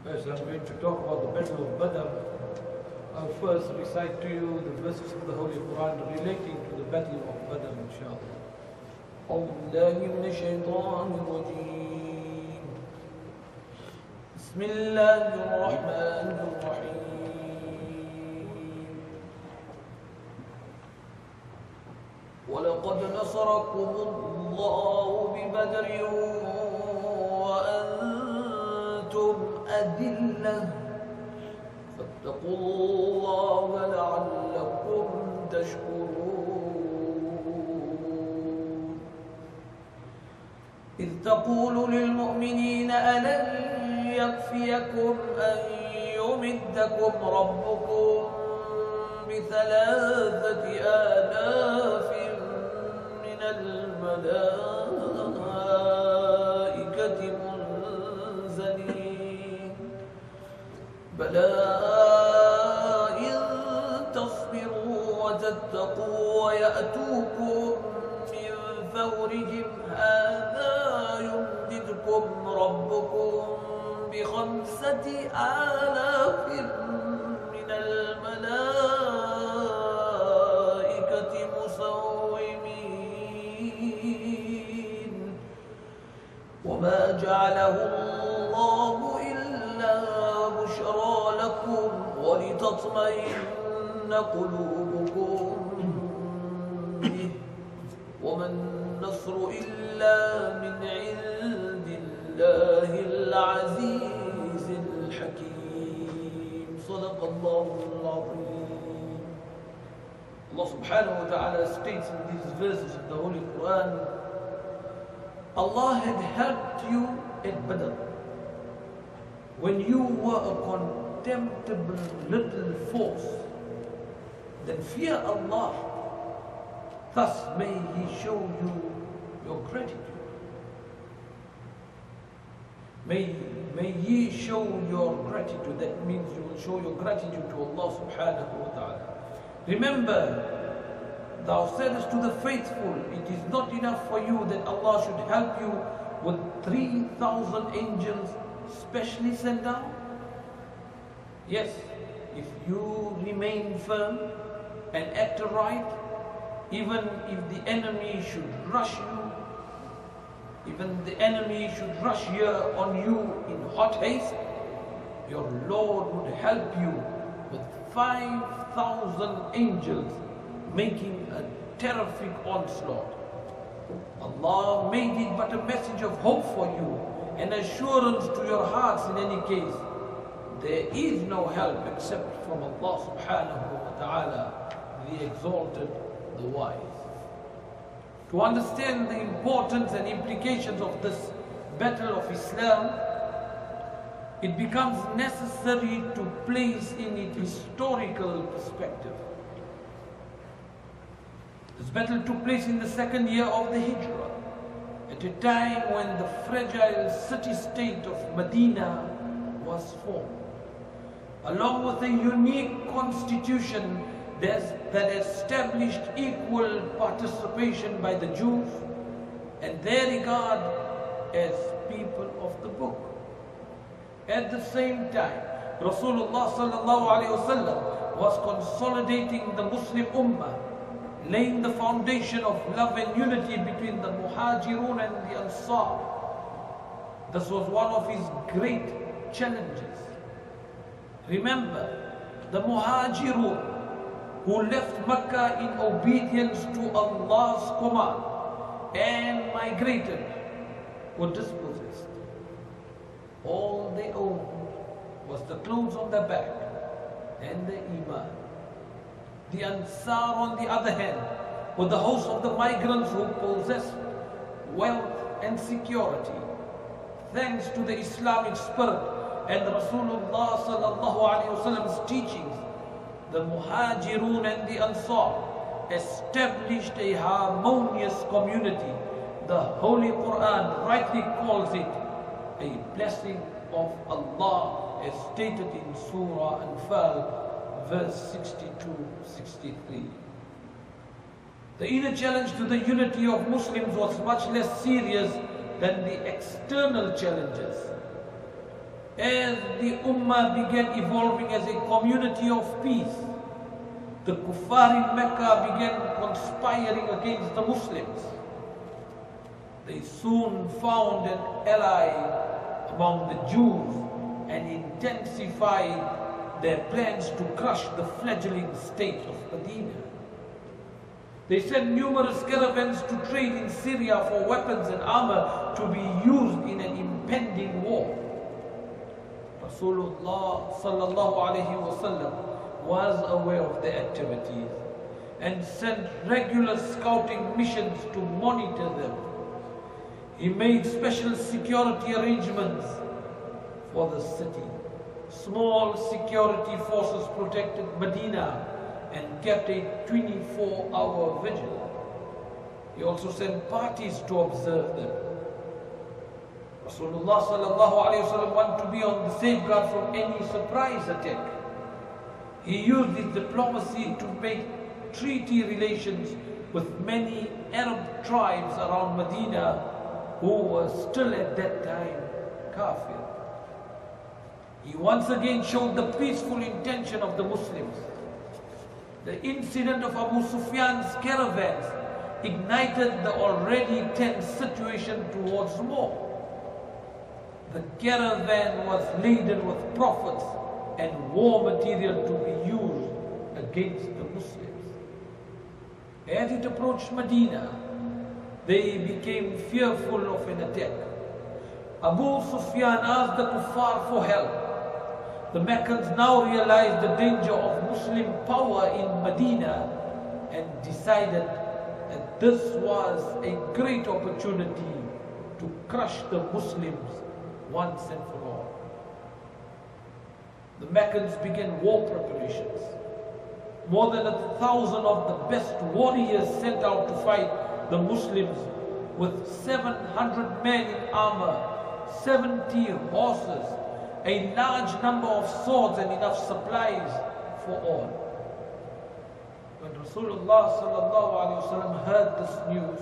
As I'm going to talk about the Battle of Badr, I'll first recite to you the verses of the Holy Quran relating to the Battle of Badr, inshallah. أعوذ بالله من الشيطان الرجيم. بسم الله الرحمن الرحيم. ولقد نصركم الله ببدر وأنتم أذلة فاتقوا الله لعلكم تشكرون. إذ تقول للمؤمنين ألن يكفيكم أن يمدكم ربكم ب3,000 من الملائكة منزلين بلى إن تصبروا وتتقوا ويأتوكم من فورهم هذا يمددكم ربكم ب5,000 من الملائكة مسومين وما جعله الله إلا بشرى لكم ولتطمئن قلوبكم به وما النصر إلا من عند الله العزيز الحكيم. صدق الله العظيم. Allah subhanahu wa ta'ala states in these verses of the Holy Quran, Allah had helped you at Badr when you were a contemptible little force. Then fear Allah, thus may He show you your gratitude. May ye show your gratitude. That means you will show your gratitude to Allah subhanahu wa ta'ala. Remember, thou saidest to the faithful, it is not enough for you that Allah should help you with 3,000 angels specially sent down? Yes, if you remain firm and act right, even if the enemy should rush you, even the enemy should rush here on you in hot haste, your Lord would help you with 5,000 angels making a terrific onslaught. Allah made it but a message of hope for you, an assurance to your hearts in any case. There is no help except from Allah subhanahu wa ta'ala, the exalted, the wise. To understand the importance and implications of this battle of Islam, it becomes necessary to place in its historical perspective. This battle took place in the second year of the Hijrah, at a time when the fragile city-state of Medina was formed, along with a unique constitution that established equal participation by the Jews and their regard as people of the book. At the same time, Rasulullah sallallahu alaihi wasallam was consolidating the Muslim Ummah, laying the foundation of love and unity between the Muhajirun and the Ansar. This was one of his great challenges. Remember, the Muhajirun who left Mecca in obedience to Allah's command and migrated were dispossessed. All they owned was the clothes on their back and the Iman. The Ansar, on the other hand, were the host of the migrants who possessed wealth and security. Thanks to the Islamic spirit and Rasulullah sallallahu alaihi wasallam's teachings, the Muhajirun and the Ansar established a harmonious community. The Holy Quran rightly calls it a blessing of Allah, as stated in Surah Anfal, verse 62-63. The inner challenge to the unity of Muslims was much less serious than the external challenges. As the Ummah began evolving as a community of peace, the kuffar in Mecca began conspiring against the Muslims. They soon found an ally among the Jews and intensified their plans to crush the fledgling state of Medina. They sent numerous caravans to trade in Syria for weapons and armor to be used in an impending war. Rasulullah sallallahu alayhi wasallam was aware of their activities and sent regular scouting missions to monitor them. He made special security arrangements for the city. Small security forces protected Medina and kept a 24-hour vigil. He also sent parties to observe them. Rasulullah sallallahu alayhi wasallam wanted to be on the safeguard from any surprise attack. He used his diplomacy to make treaty relations with many Arab tribes around Medina who were still at that time kafir. He once again showed the peaceful intention of the Muslims. The incident of Abu Sufyan's caravans ignited the already tense situation towards war. The caravan was laden with prophets and war material to be used against the Muslims. As it approached Medina, they became fearful of an attack. Abu Sufyan asked the kuffar for help. The Meccans now realized the danger of Muslim power in Medina and decided that this was a great opportunity to crush the Muslims once and for all. The Meccans began war preparations. More than 1,000 of the best warriors sent out to fight the Muslims with 700 men in armor, 70 horses, a large number of swords and enough supplies for all. When Rasulullah sallallahu alaihi wasallam heard this news,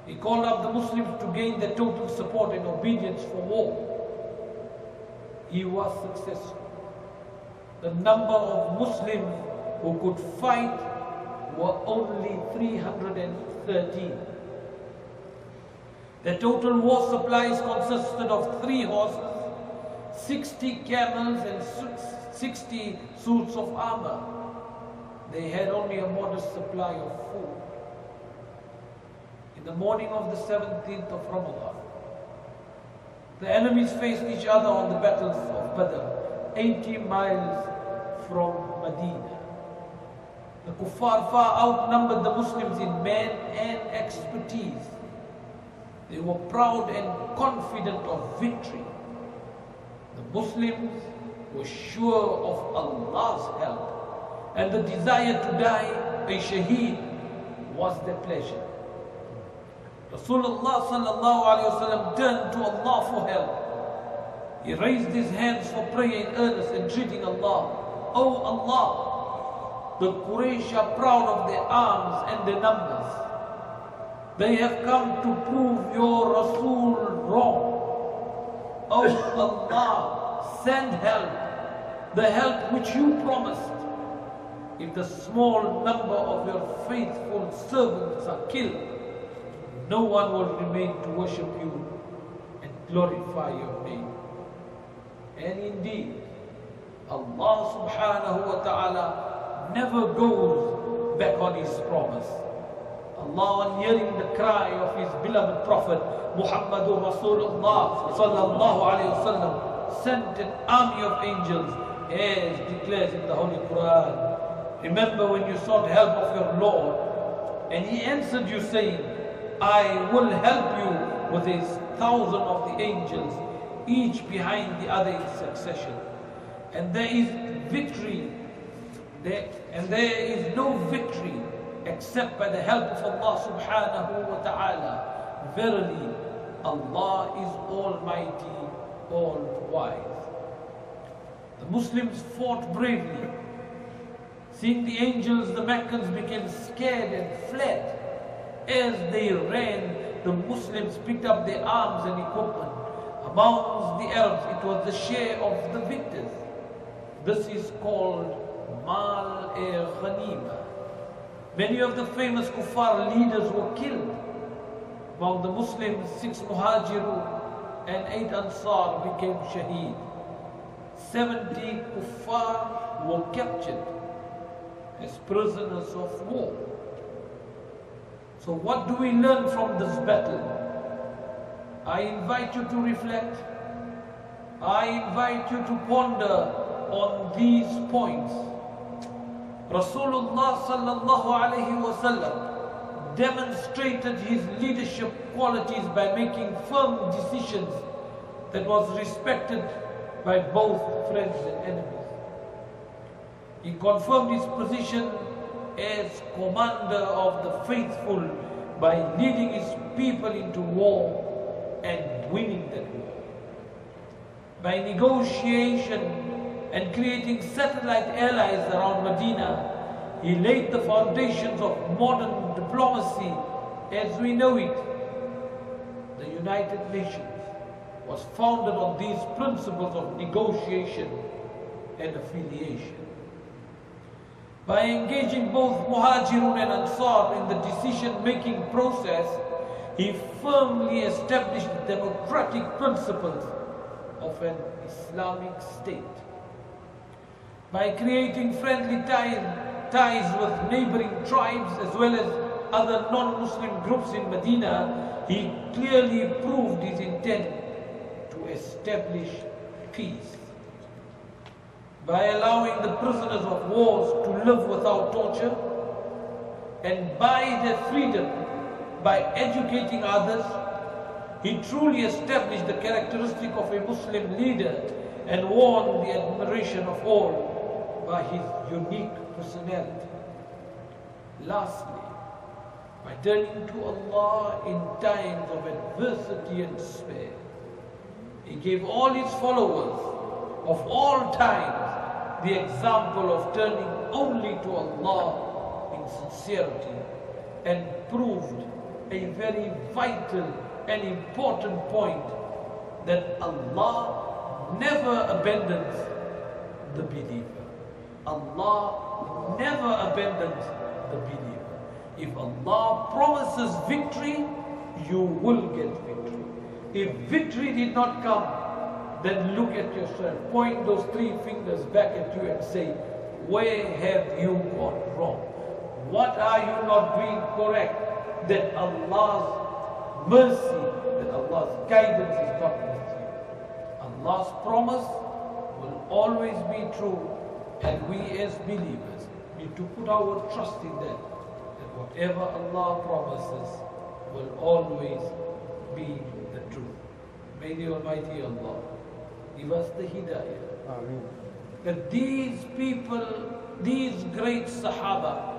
he called up the Muslims to gain their total support and obedience for war. He was successful. The number of Muslims who could fight were only 313. Their total war supplies consisted of 3 horses, 60 camels and 60 suits of armor. They had only a modest supply of food. In the morning of the 17th of Ramadan, the enemies faced each other on the battles of Badr, 80 miles from Medina. The kuffar far outnumbered the Muslims in men and expertise. They were proud and confident of victory. The Muslims were sure of Allah's help, and the desire to die a shaheed was their pleasure. Rasulullah sallallahu alayhi wasallam turned to Allah for help. He raised his hands for prayer in earnest, entreating Allah, "O Allah, the Quraysh are proud of their arms and their numbers. They have come to prove your Rasul wrong. O Allah, send help, the help which you promised. If the small number of your faithful servants are killed, no one will remain to worship you and glorify your name." And indeed, Allah subhanahu wa ta'ala never goes back on his promise. Allah, on hearing the cry of his beloved Prophet Muhammadur Rasulullah sallallahu alayhi wasallam, sent an army of angels, as declares in the Holy Quran. Remember when you sought help of your Lord, and he answered you saying, "I will help you with 1,000 of the angels, each behind the other in succession. And there is victory, and there is no victory except by the help of Allah subhanahu wa ta'ala. Verily, Allah is Almighty, all-wise." The Muslims fought bravely. Seeing the angels, the Meccans became scared and fled. As they ran, the Muslims picked up their arms and equipment. Amongst the Arabs, it was the share of the victors. This is called Mal-e-Ghanima. Many of the famous kuffar leaders were killed. Among the Muslims, 6 Muhajirun and 8 Ansar became shaheed. 70 kuffar were captured as prisoners of war. So what do we learn from this battle? I invite you to reflect. I invite you to ponder on these points. Rasulullah sallallahu alayhi wa sallam demonstrated his leadership qualities by making firm decisions that was respected by both friends and enemies. He confirmed his position as commander of the faithful by leading his people into war and winning that war. By negotiation and creating satellite allies around Medina, he laid the foundations of modern diplomacy as we know it. The United Nations was founded on these principles of negotiation and affiliation. By engaging both Muhajirun and Ansar in the decision-making process, he firmly established the democratic principles of an Islamic state. By creating friendly ties with neighboring tribes as well as other non-Muslim groups in Medina, he clearly proved his intent to establish peace. By allowing the prisoners of war to live without torture, and by their freedom, by educating others, he truly established the characteristic of a Muslim leader and won the admiration of all by his unique personality. Lastly, by turning to Allah in times of adversity and despair, he gave all his followers of all times the example of turning only to Allah in sincerity, and proved a very vital and important point that Allah never abandons the believer. Allah never abandons the believer. If Allah promises victory, you will get victory. If victory did not come, then look at yourself, point those 3 fingers back at you and say, where have you gone wrong? What are you not doing correct? That Allah's mercy, that Allah's guidance is not with you. Allah's promise will always be true, and we as believers need to put our trust in that whatever Allah promises will always be the truth. May the Almighty Allah give us the hidayah. Ameen. That these people, these great Sahaba,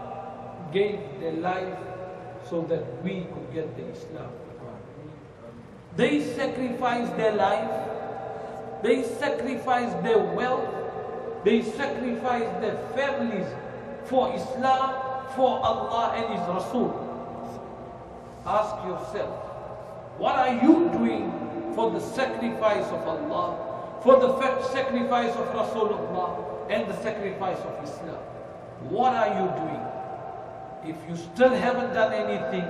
gave their life so that we could get the Islam. They sacrificed their life, they sacrificed their wealth, they sacrificed their families for Islam, for Allah and His Rasul. Ask yourself, what are you doing for the sacrifice of Allah, for the sacrifice of Rasulullah and the sacrifice of Islam? What are you doing? If you still haven't done anything,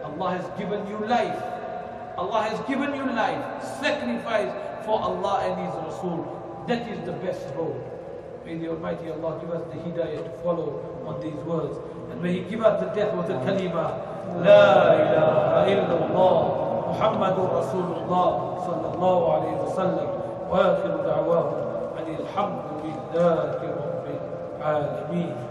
Allah has given you life. Allah has given you life. Sacrifice for Allah and His Rasul. That is the best road. May the Almighty Allah give us the hidayah to follow on these words. And may He give us the death with the kalima, La ilaha illallah, Muhammadur Rasulullah sallallahu alayhi wa sallam. Wa akhiru da'wahum, and alhamdulillahi rabbil alameen.